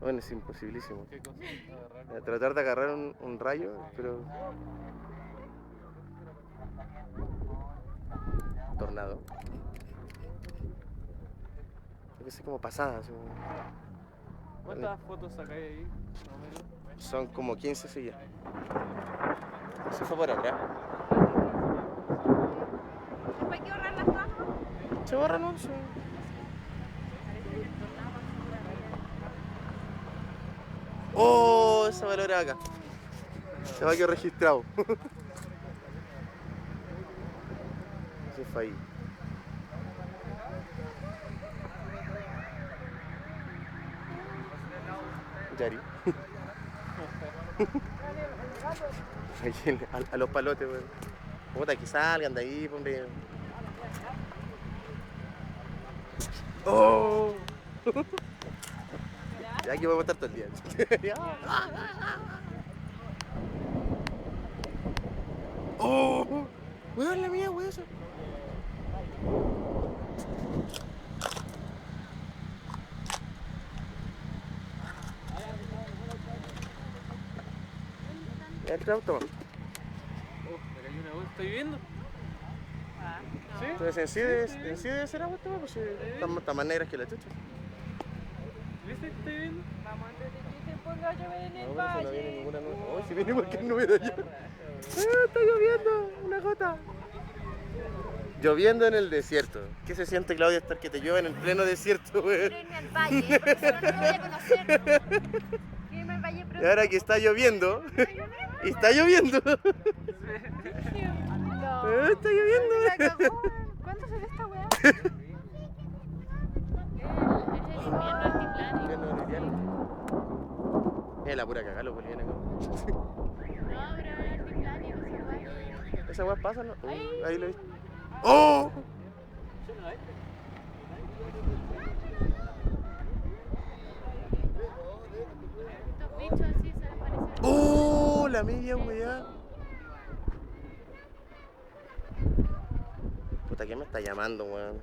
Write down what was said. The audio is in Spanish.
Bueno, es imposibilísimo. ¿Qué cosa? Agarrar. Tratar de agarrar un rayo, pero... Tornado. Yo que sé, como pasadas. ¿Cuántas fotos sacáis ahí? Más o menos. Son como 15 sillas. Se fue por atrás. ¿Para qué borrar las todas? Se borra, ¿no? Se... ¡Oh! Esa valora acá. Se va a quedar registrado. Eso fue ahí. Yari. A los palotes, weón. Puta, que salgan de ahí, hombre. ¡Oh! Ya aquí vamos a estar todo el día. ¡Oh! Weón, la mía, weón. Eso. El auto, man. Me cayó una bolsa. ¿Estoy viendo? ¿Sí? Entonces en sí debe ser agua, pues está más negra que la chucha. ¿Viste? ¿Estoy viendo? Vamos antes de que se ponga a llover en el No, pero si no viene valle. ninguna nube. Oh, si viene cualquier nube de allá. Está lloviendo, una gota. Lloviendo en el desierto. ¿Qué se siente, Claudia, estar que te llueva en el pleno desierto, güey? Quiero irme al valle, porque si no, no lo voy a conocer. Quiero irme al valle Y pronto. ahora que está lloviendo, y está lloviendo. No. Está lloviendo. La cagó. ¿Cuánto se ve esta weá? Es el invierno altiplano. Pleno boliviano. Es la pura cagada los bolivianos. No, pero es altiplano y no se va. Esa weá pasa, ¿no? Ahí lo vi. ¡Oh! Estos bichos así se aparecen. ¡Oh! La media weá. Puta, ¿quién me está llamando, weón?